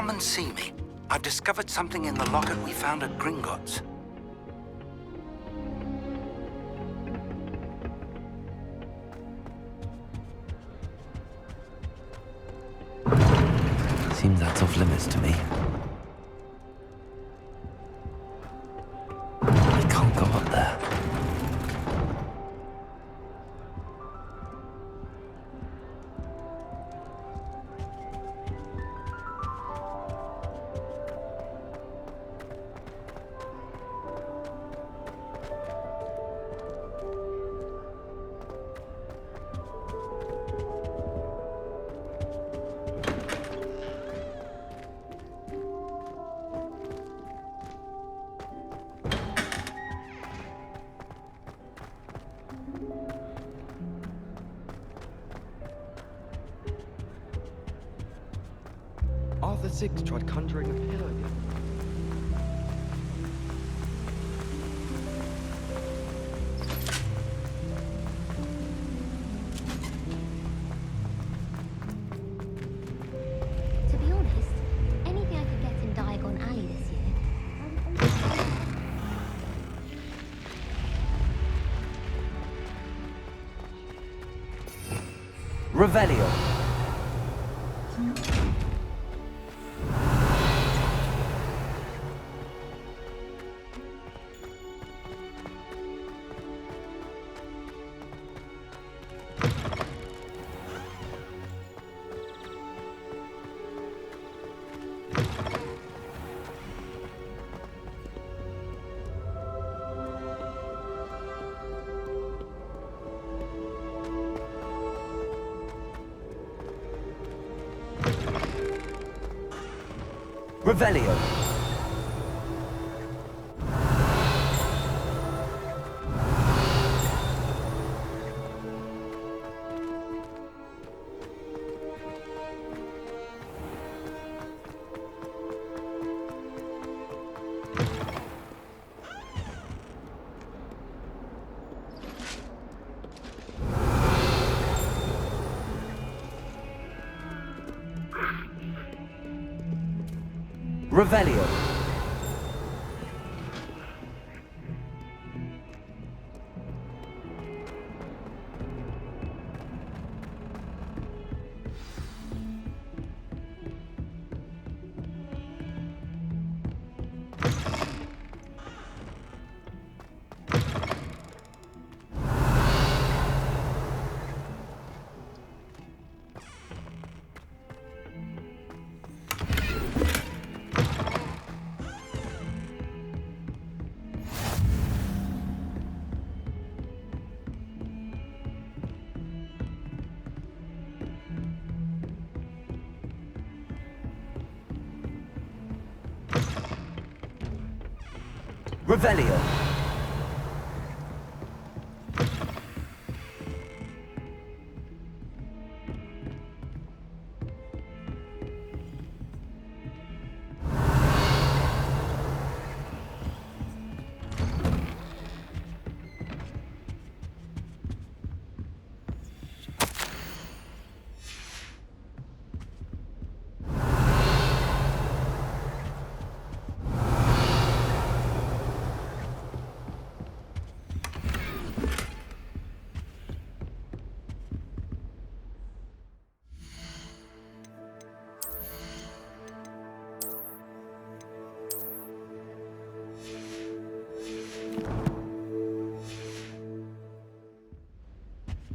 come and see me. I've discovered something in the locket we found at Gringotts. Seems that's off limits to me. I can't go up there. Arthur Six tried conjuring a pillow. To be honest, anything I could get in Diagon Alley this year. Revelio. Revelio. Revelio. Revelio.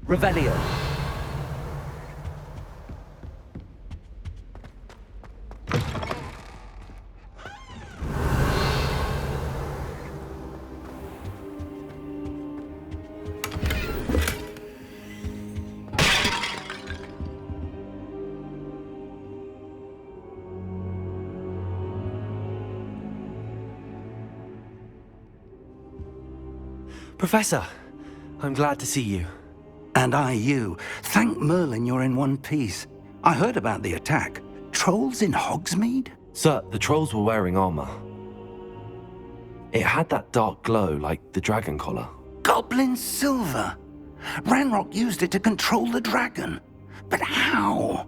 Revelio. Professor, I'm glad to see you. And I you. Thank Merlin you're in one piece. I heard about the attack. Trolls in Hogsmeade? Sir, the trolls were wearing armor. It had that dark glow like the dragon collar. Goblin silver! Ranrock used it to control the dragon. But how?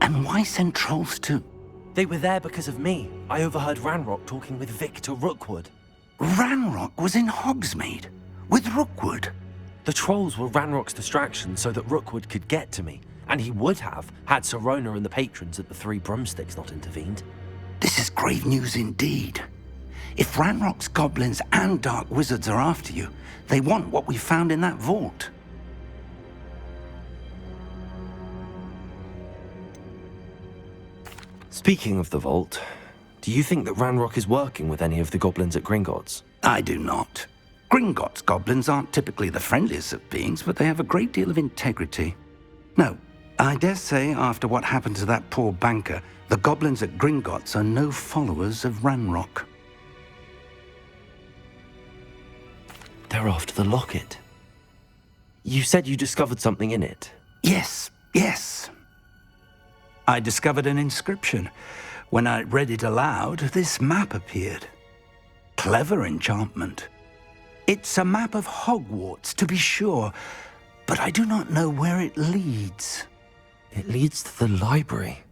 And why send trolls to They were there because of me. I overheard Ranrock talking with Victor Rookwood. Ranrock was in Hogsmeade with Rookwood. The trolls were Ranrock's distraction so that Rookwood could get to me, and he would have had Sirona and the patrons at the Three Broomsticks not intervened. This is grave news indeed. If Ranrock's goblins and dark wizards are after you, they want what we found in that vault. Speaking of the vault, do you think that Ranrock is working with any of the goblins at Gringotts? I do not. Gringotts goblins aren't typically the friendliest of beings, but they have a great deal of integrity. No, I dare say after what happened to that poor banker, the goblins at Gringotts are no followers of Ranrock. They're after the locket. You said you discovered something in it. Yes. I discovered an inscription. When I read it aloud, this map appeared. Clever enchantment. It's a map of Hogwarts, to be sure, but I do not know where it leads. It leads to the library.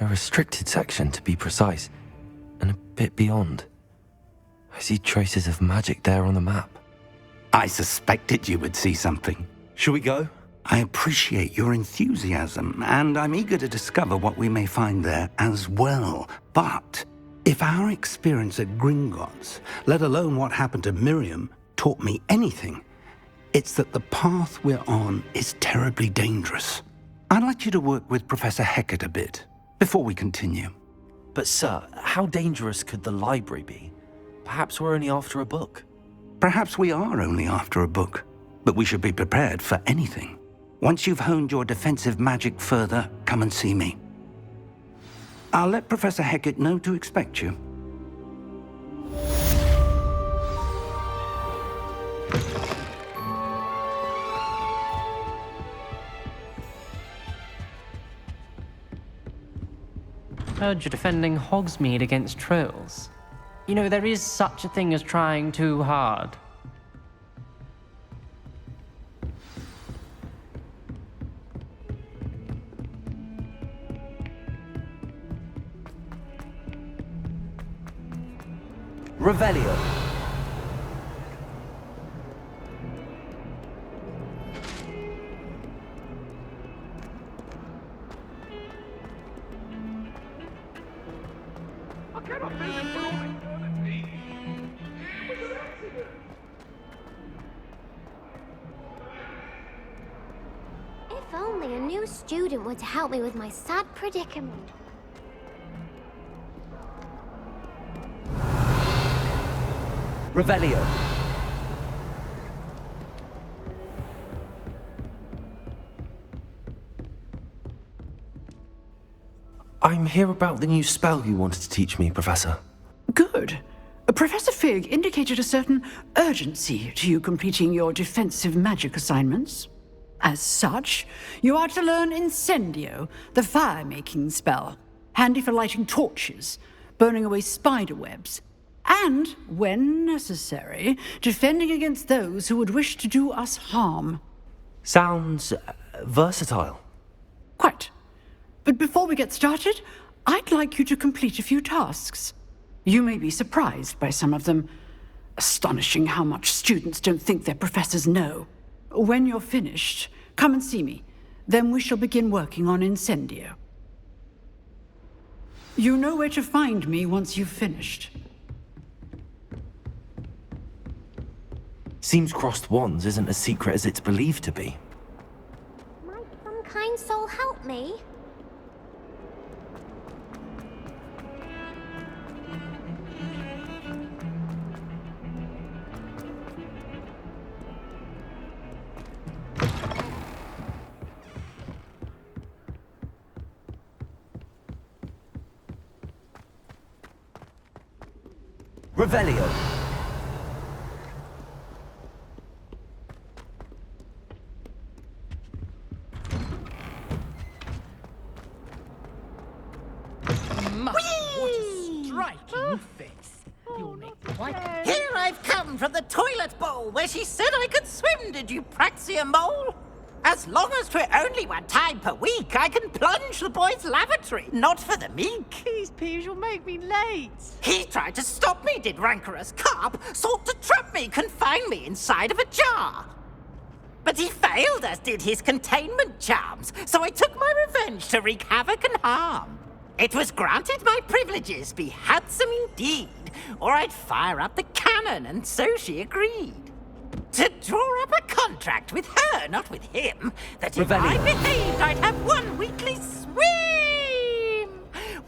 A restricted section, to be precise, and a bit beyond. I see traces of magic there on the map. I suspected you would see something. Shall we go? I appreciate your enthusiasm, and I'm eager to discover what we may find there as well. But if our experience at Gringotts, let alone what happened to Miriam, taught me anything, it's that the path we're on is terribly dangerous. I'd like you to work with Professor Hecat a bit before we continue. But sir, how dangerous could the library be? Perhaps we're only after a book. Perhaps we are only after a book, but we should be prepared for anything. Once you've honed your defensive magic further, come and see me. I'll let Professor Hecat know to expect you. Heard you're defending Hogsmeade against trolls. You know, there is such a thing as trying too hard. Revelio. If only a new student were to help me with my sad predicament. Revelio. I'm here about the new spell you wanted to teach me, Professor. Good. Professor Fig indicated a certain urgency to you completing your defensive magic assignments. As such, you are to learn Incendio, the fire-making spell, handy for lighting torches, burning away spider webs, and, when necessary, defending against those who would wish to do us harm. Sounds versatile. Quite. But before we get started, I'd like you to complete a few tasks. You may be surprised by some of them. Astonishing how much students don't think their professors know. When you're finished, come and see me. Then we shall begin working on Incendio. You know where to find me once you've finished. Seems crossed wands isn't as secret as it's believed to be. Might some kind soul help me? Revelio. Striking face. You'll make quite. Here I've come from the toilet bowl where she said I could swim, did you praxia mole? As long as 'twere only one time per week, I can plunge the boy's lavatory, not for the meek. Please, Peeves, you'll make me late. He tried to stop me, did rancorous carp, sought to trap me, confine me inside of a jar. But he failed, as did his containment charms, so I took my revenge to wreak havoc and harm. It was granted my privileges be handsome indeed, or I'd fire up the cannon, and so she agreed. To draw up a contract with her, not with him, that if I behaved, I'd have one weekly swim!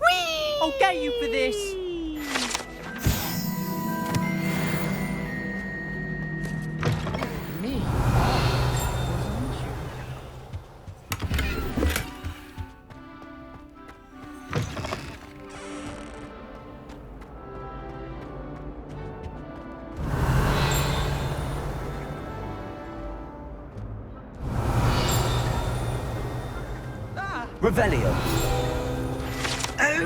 Whee! I'll get you for this. Me? Revelio. Oh,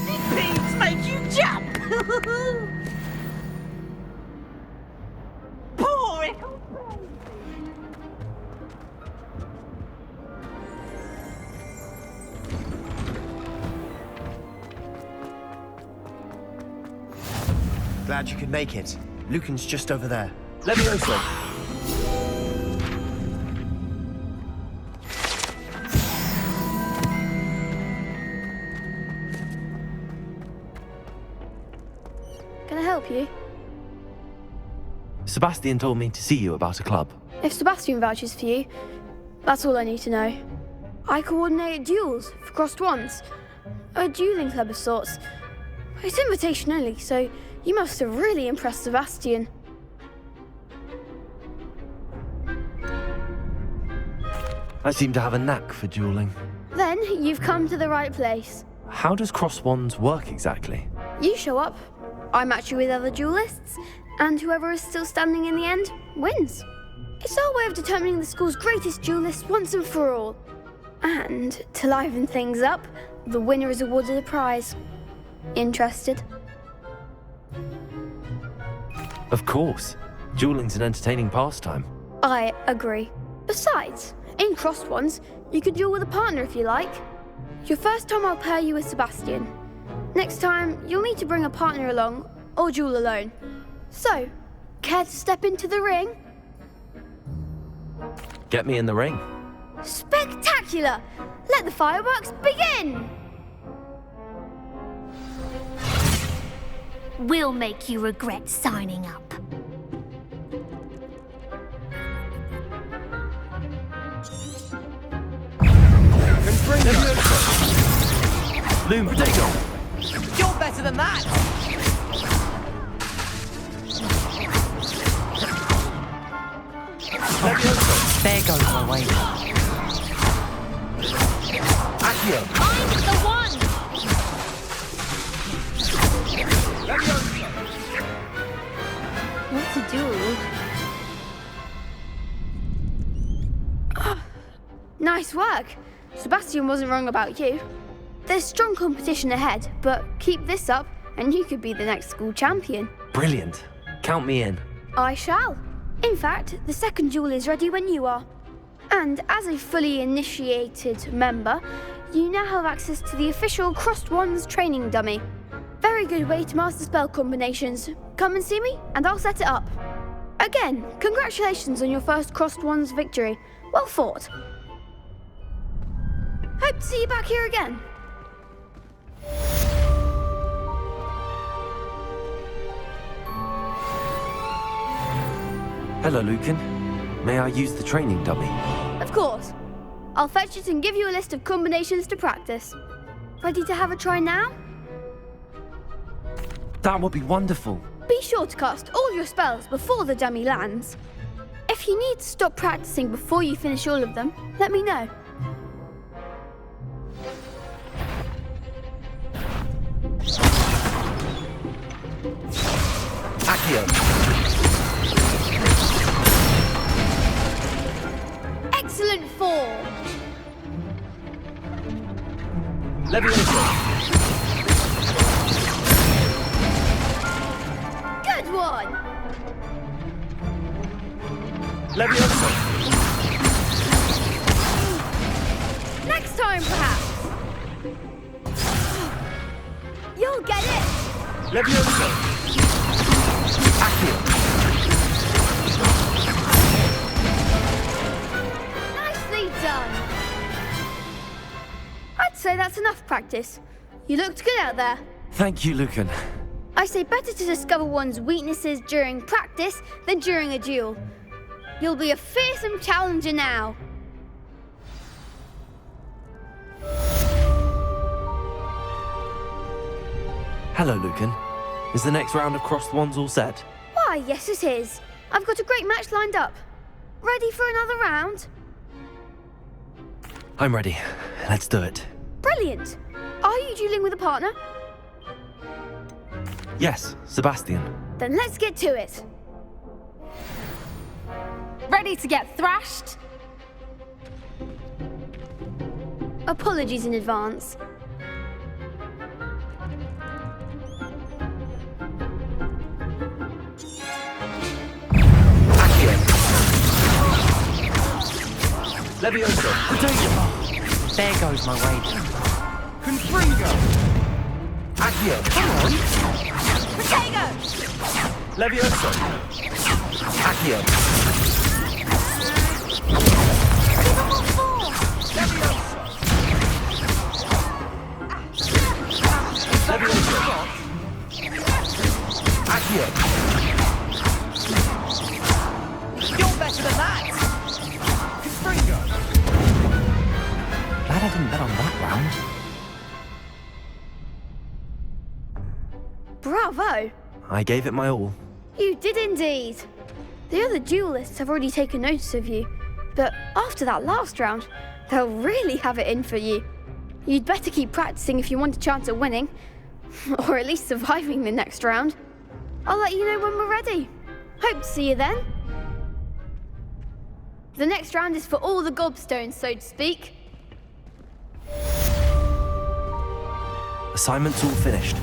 did things make you jump? Poor little Glad you could make it. Lucan's just over there. Levioso. Can I help you? Sebastian told me to see you about a club. If Sebastian vouches for you, that's all I need to know. I coordinate duels for crossed wands. A dueling club of sorts. It's invitation only, so you must have really impressed Sebastian. I seem to have a knack for dueling. Then you've come to the right place. How does cross wands work exactly? You show up, I match you with other duelists, and whoever is still standing in the end wins. It's our way of determining the school's greatest duelist once and for all. And to liven things up, the winner is awarded a prize. Interested? Of course. Dueling's an entertaining pastime. I agree. Besides, in crossed ones, you can duel with a partner if you like. Your first time I'll pair you with Sebastian. Next time, you'll need to bring a partner along, or duel alone. So, care to step into the ring? Get me in the ring. Spectacular! Let the fireworks begin! We'll make you regret signing up. Loom Potato. You're better than that. There goes my way. Accio. I'm the one! What to do? Nice work. Sebastian wasn't wrong about you. There's strong competition ahead, but keep this up and you could be the next school champion. Brilliant. Count me in. I shall. In fact, the second duel is ready when you are. And as a fully initiated member, you now have access to the official Crossed Wands training dummy. Very good way to master spell combinations. Come and see me, and I'll set it up. Again, congratulations on your first Crossed Wands victory. Well fought. Hope to see you back here again. Hello, Lucan. May I use the training dummy? Of course. I'll fetch it and give you a list of combinations to practice. Ready to have a try now? That would be wonderful. Be sure to cast all your spells before the dummy lands. If you need to stop practicing before you finish all of them, let me know. Accio. Excellent form! Levioso. Good one! Levioso. Levioso! Accio! Nicely done! I'd say that's enough practice. You looked good out there. Thank you, Lucan. I say better to discover one's weaknesses during practice than during a duel. You'll be a fearsome challenger now. Hello, Lucan. Is the next round of Crossed Wands all set? Why, yes it is. I've got a great match lined up. Ready for another round? I'm ready. Let's do it. Brilliant. Are you dueling with a partner? Yes, Sebastian. Then let's get to it. Ready to get thrashed? Apologies in advance. Levioso! There goes my wager. Confringo! Accio! Come on! Potato! Levioso! Accio! Levioso! Accio! You're better than that! Confringo! Glad I didn't bet on that round. Bravo! I gave it my all. You did indeed. The other duelists have already taken notice of you, but after that last round, they'll really have it in for you. You'd better keep practicing if you want a chance at winning, or at least surviving the next round. I'll let you know when we're ready. Hope to see you then. The next round is for all the gobstones, so to speak. Assignment's all finished.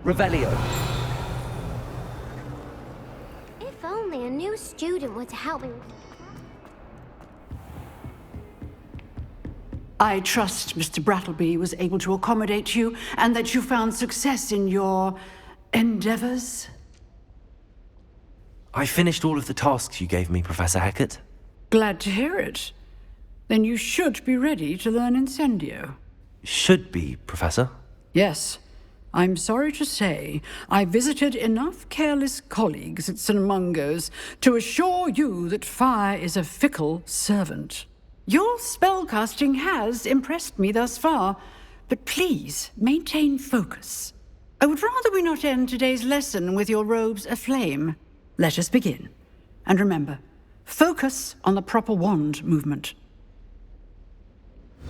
Revelio. If only a new student were to help me. I trust Mr. Brattleby was able to accommodate you and that you found success in your endeavors. I finished all of the tasks you gave me, Professor Hecat. Glad to hear it. Then you should be ready to learn Incendio. Should be, Professor. Yes. I'm sorry to say, I visited enough careless colleagues at St. Mungo's to assure you that fire is a fickle servant. Your spellcasting has impressed me thus far, but please maintain focus. I would rather we not end today's lesson with your robes aflame. Let us begin. And remember, focus on the proper wand movement.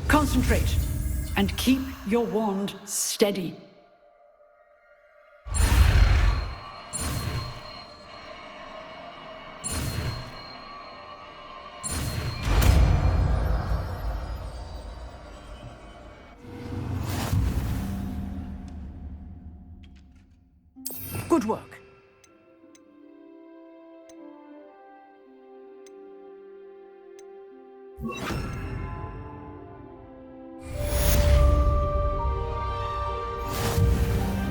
Concentrate and keep your wand steady. Good work.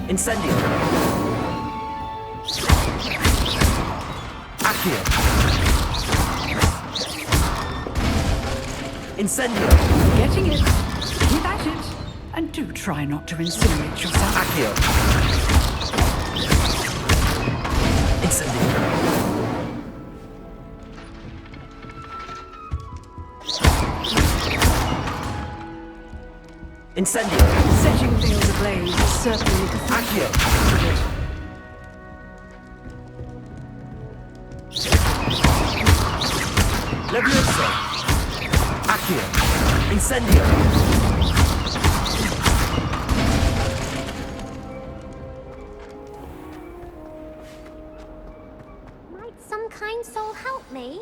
Incendio. Accio. Incendio. Getting it. Keep at it. And do try not to incinerate yourself. Accio. Incendio. Incendio. Setting things ablaze is certainly Accio. Accio! Incendio! Might some kind soul help me?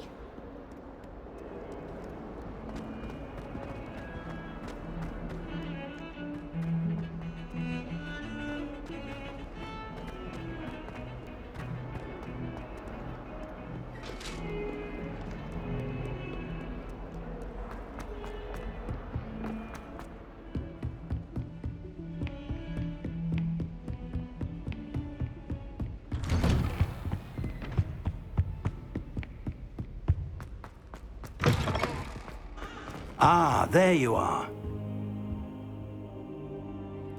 Ah, there you are.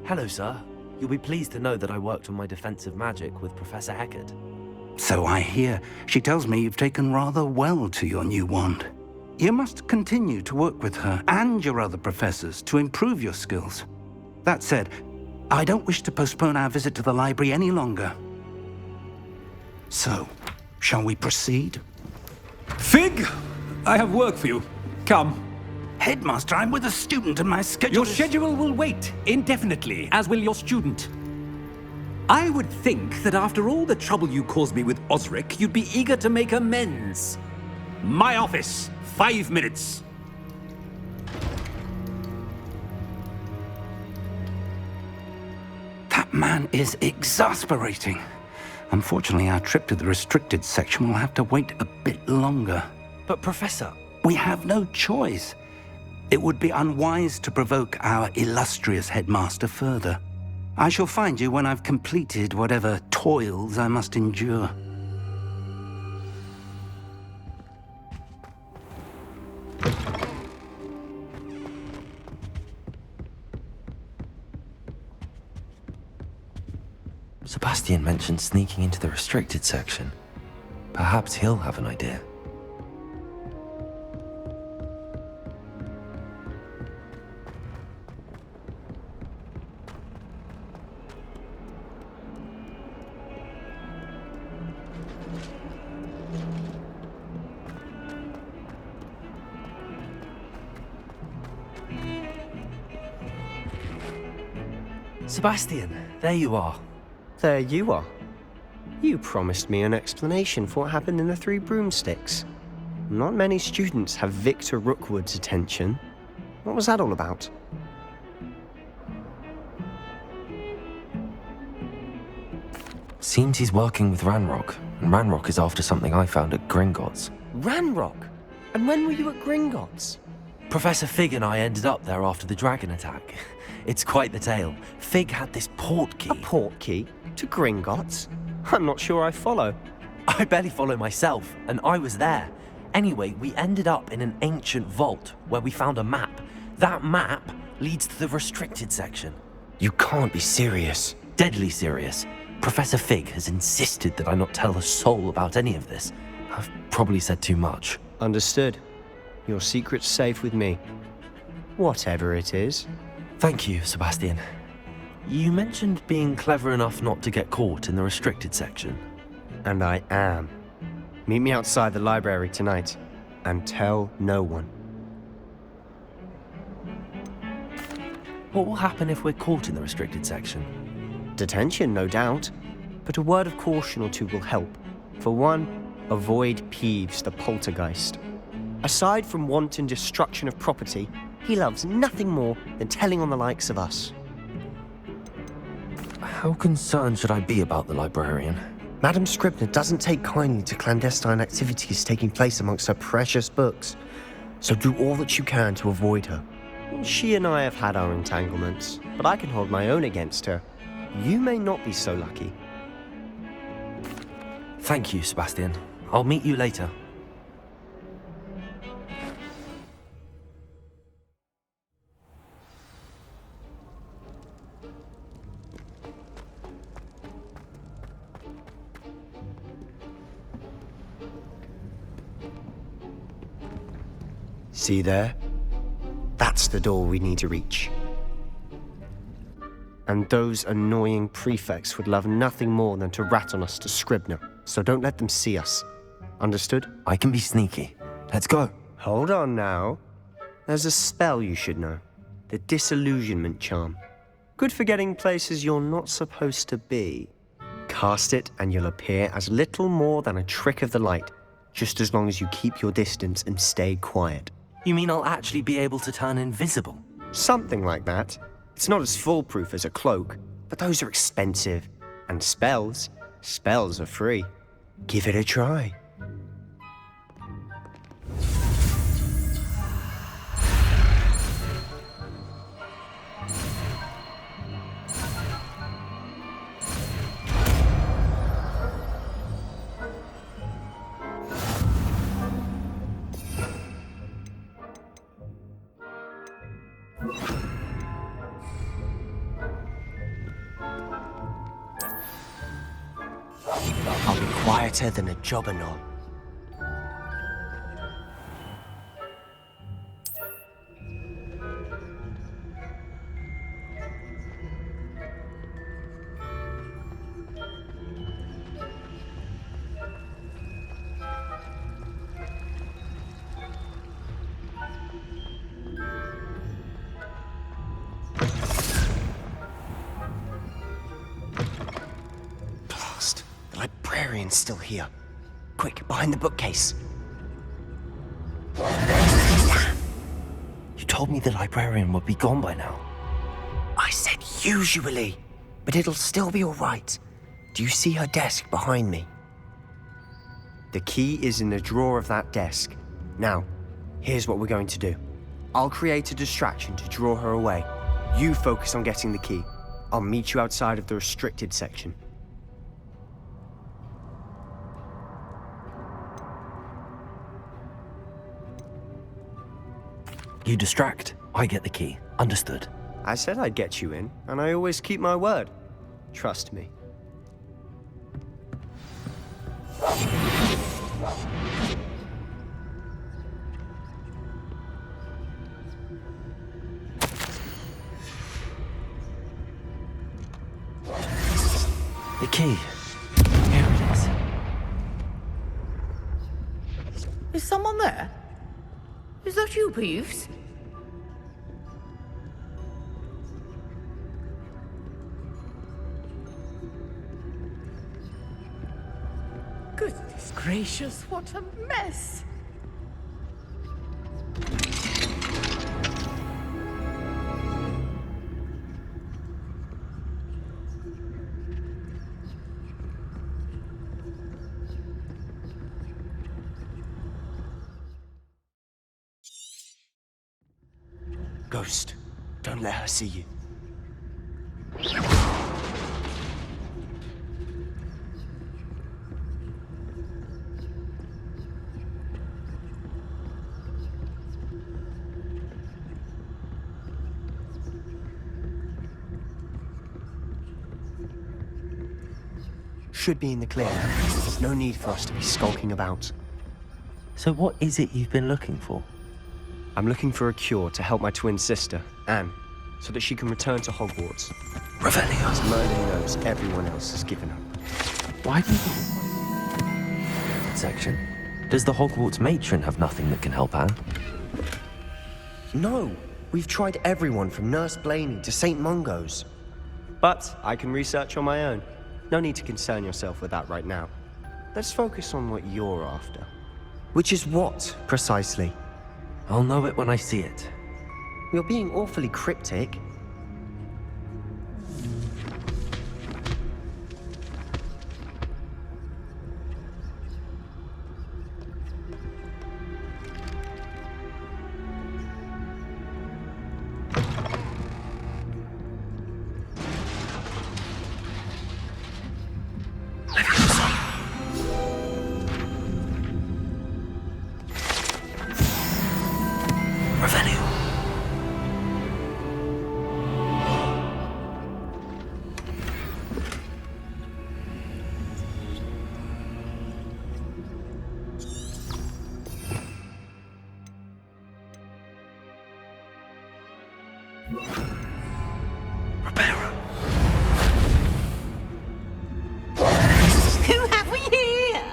Hello, sir. You'll be pleased to know that I worked on my defensive magic with Professor Heckard. So I hear. She tells me you've taken rather well to your new wand. You must continue to work with her and your other professors to improve your skills. That said, I don't wish to postpone our visit to the library any longer. So, shall we proceed? Fig! I have work for you. Come. Headmaster, I'm with a student and my schedule Your is... schedule will wait indefinitely, as will your student. I would think that after all the trouble you caused me with Osric, you'd be eager to make amends. My office, 5 minutes. That man is exasperating. Unfortunately, our trip to the restricted section will have to wait a bit longer. But, Professor... We have no choice. It would be unwise to provoke our illustrious headmaster further. I shall find you when I've completed whatever toils I must endure. Sebastian mentioned sneaking into the restricted section. Perhaps he'll have an idea. Sebastian, there you are. There you are. You promised me an explanation for what happened in the Three Broomsticks. Not many students have Victor Rookwood's attention. What was that all about? Seems he's working with Ranrock, and Ranrock is after something I found at Gringotts. Ranrock? And when were you at Gringotts? Professor Fig and I ended up there after the dragon attack. It's quite the tale. Fig had this port key. A port key? To Gringotts? I'm not sure I follow. I barely follow myself, and I was there. Anyway, we ended up in an ancient vault where we found a map. That map leads to the restricted section. You can't be serious. Deadly serious. Professor Fig has insisted that I not tell a soul about any of this. I've probably said too much. Understood. Your secret's safe with me. Whatever it is. Thank you, Sebastian. You mentioned being clever enough not to get caught in the restricted section. And I am. Meet me outside the library tonight, and tell no one. What will happen if we're caught in the restricted section? Detention, no doubt. But a word of caution or two will help. For one, avoid Peeves the poltergeist. Aside from wanton destruction of property, he loves nothing more than telling on the likes of us. How concerned should I be about the librarian? Madame Scribner doesn't take kindly to clandestine activities taking place amongst her precious books, so do all that you can to avoid her. She and I have had our entanglements, but I can hold my own against her. You may not be so lucky. Thank you, Sebastian. I'll meet you later. See there? That's the door we need to reach. And those annoying prefects would love nothing more than to rat on us to Scribner, so don't let them see us. Understood? I can be sneaky. Let's go. Hold on now. There's a spell you should know. The Disillusionment Charm. Good for getting places you're not supposed to be. Cast it and you'll appear as little more than a trick of the light, just as long as you keep your distance and stay quiet. You mean I'll actually be able to turn invisible? Something like that. It's not as foolproof as a cloak, but those are expensive. And spells are free. Give it a try. I'll be quieter than a jobberknoll. Blast. The librarian's still here. Quick, behind the bookcase. You told me the librarian would be gone by now. I said usually, but it'll still be all right. Do you see her desk behind me? The key is in the drawer of that desk. Now, here's what we're going to do. I'll create a distraction to draw her away. You focus on getting the key. I'll meet you outside of the restricted section. You distract, I get the key. Understood. I said I'd get you in, and I always keep my word. Trust me. The key. Here it is. Is someone there? Is that you, Peeves? Goodness gracious, what a mess! Ghost, don't let her see you. Should be in the clear. There's no need for us to be skulking about. So what is it you've been looking for? I'm looking for a cure to help my twin sister, Anne, so that she can return to Hogwarts. Revelio. As Merlin knows everyone else has given up. Why do section? Does the Hogwarts matron have nothing that can help Anne? No, we've tried everyone from Nurse Blaney to St. Mungo's. But I can research on my own. No need to concern yourself with that right now. Let's focus on what you're after. Which is what, precisely? I'll know it when I see it. You're being awfully cryptic. Who have we here?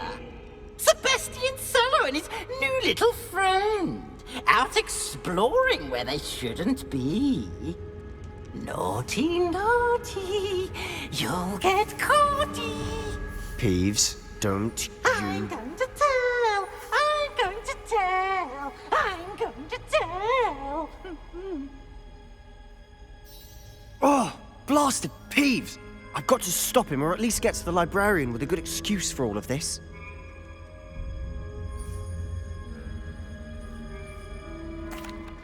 Sebastian Cello and his new little friend. Out exploring. exploring where they shouldn't be. Naughty, naughty, you'll get caughty. Peeves, don't I'm going to tell, I'm going to tell, I'm going to tell. Oh, blasted Peeves! I've got to stop him, or at least get to the librarian with a good excuse for all of this.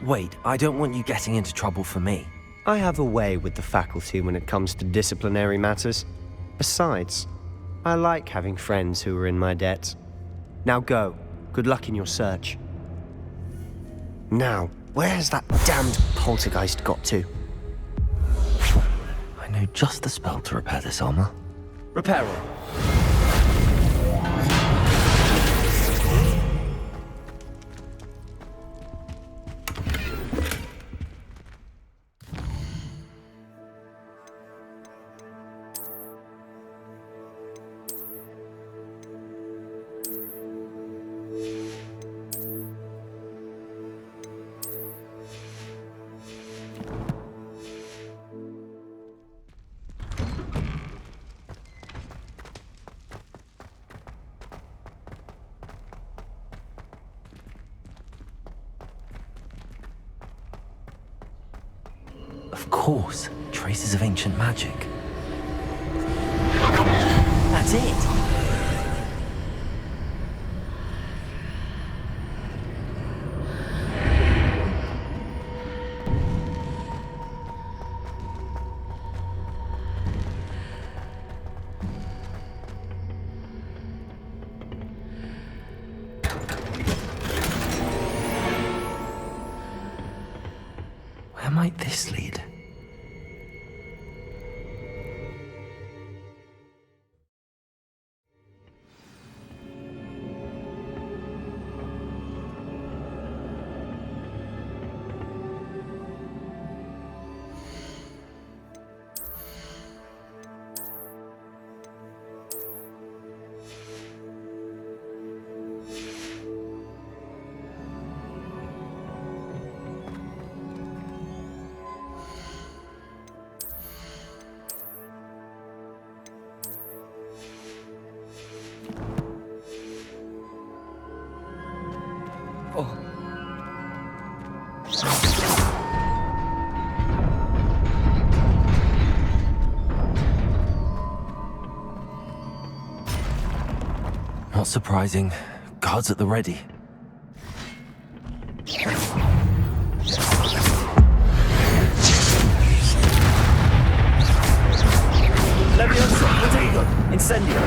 Wait, I don't want you getting into trouble for me. I have a way with the faculty when it comes to disciplinary matters. Besides, I like having friends who are in my debt. Now go. Good luck in your search. Now, where has that damned poltergeist got to? I know just the spell to repair this armor. Repair all. Of course, traces of ancient magic. That's it! Where might this lead? Not surprising. Guards at the ready. Leviosa, Protego, Incendio.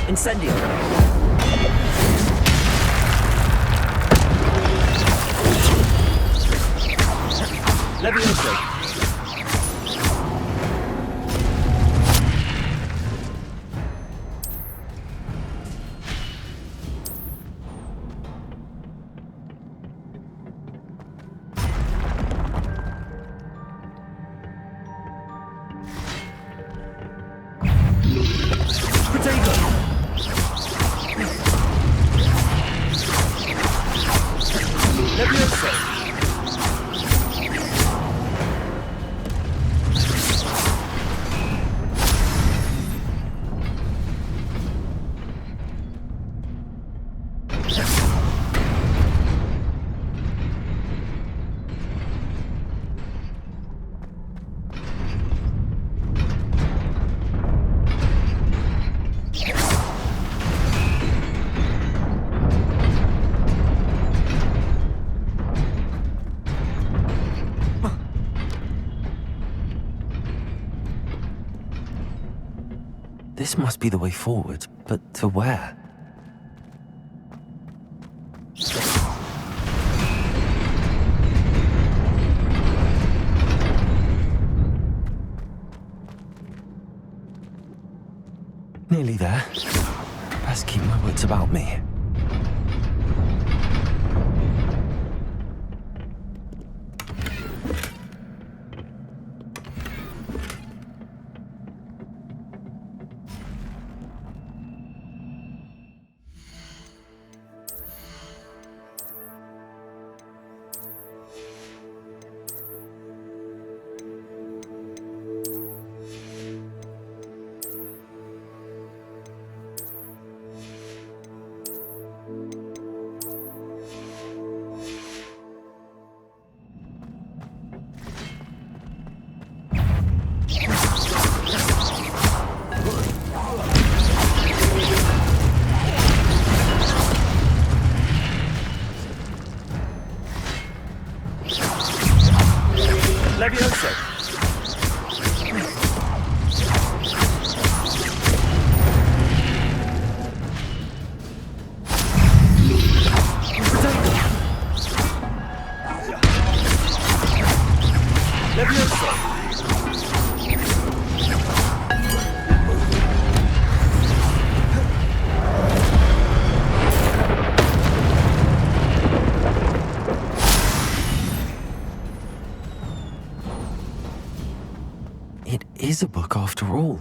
Incendio. Leviosa. Protego. Leviosa. This must be the way forward, but to where? Nearly there. Best keep my wits about me. is a book after all.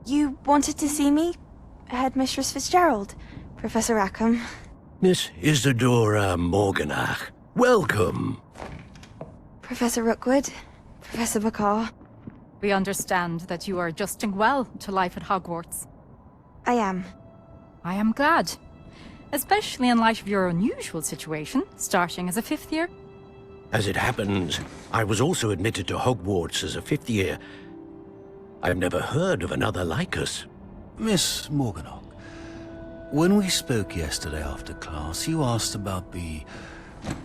You wanted to see me? Headmistress Fitzgerald, Professor Rackham. Miss Isadora Morganach, welcome. Professor Rookwood, Professor Bakar. We understand that you are adjusting well to life at Hogwarts. I am. I am glad. Especially in light of your unusual situation, starting as a 5th year. As it happens, I was also admitted to Hogwarts as a 5th year. I've never heard of another like us. Miss Morganach, when we spoke yesterday after class, you asked about the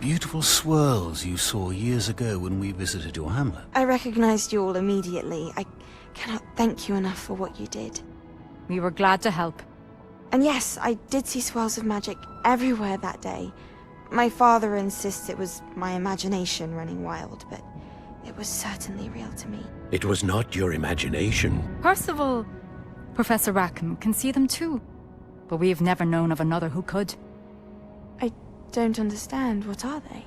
beautiful swirls you saw years ago when we visited your hamlet. I recognized you all immediately. I cannot thank you enough for what you did. We were glad to help. And yes, I did see swirls of magic everywhere that day. My father insists it was my imagination running wild, but it was certainly real to me. It was not your imagination. Percival, Professor Rackham can see them too. But we have never known of another who could. I don't understand. What are they?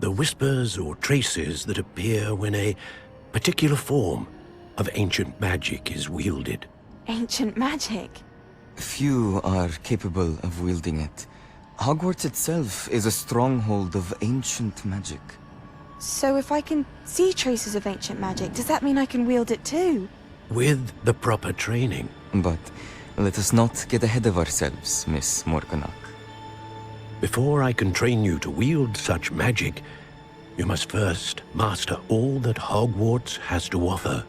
The whispers or traces that appear when a particular form of ancient magic is wielded. Ancient magic? Few are capable of wielding it. Hogwarts itself is a stronghold of ancient magic. So if I can see traces of ancient magic, does that mean I can wield it too? With the proper training. But let us not get ahead of ourselves, Miss Morganach. Before I can train you to wield such magic, you must first master all that Hogwarts has to offer.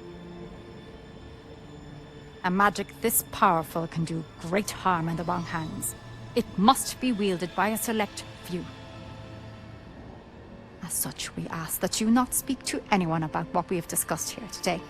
A magic this powerful can do great harm in the wrong hands. It must be wielded by a select few. As such, we ask that you not speak to anyone about what we have discussed here today.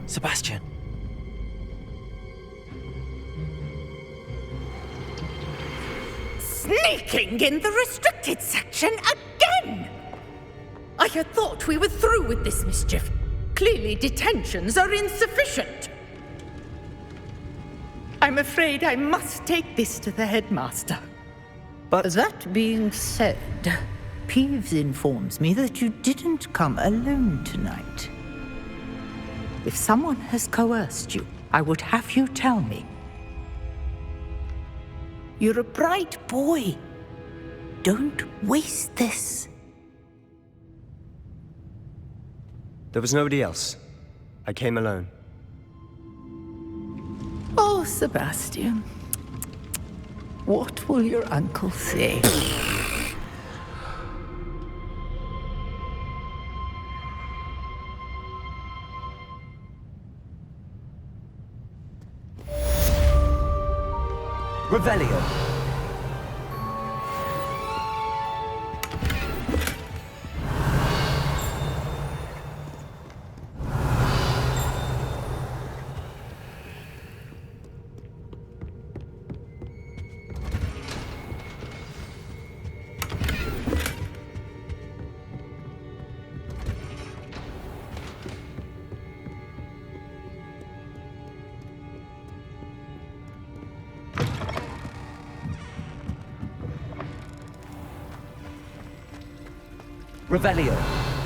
Sebastian. Sneaking in the restricted section again! I had thought we were through with this mischief. Clearly detentions are insufficient. I'm afraid I must take this to the headmaster. But that being said, Peeves informs me that you didn't come alone tonight. If someone has coerced you, I would have you tell me. You're a bright boy. Don't waste this. There was nobody else. I came alone. Oh, Sebastian. What will your uncle say? Revelio. Revelio.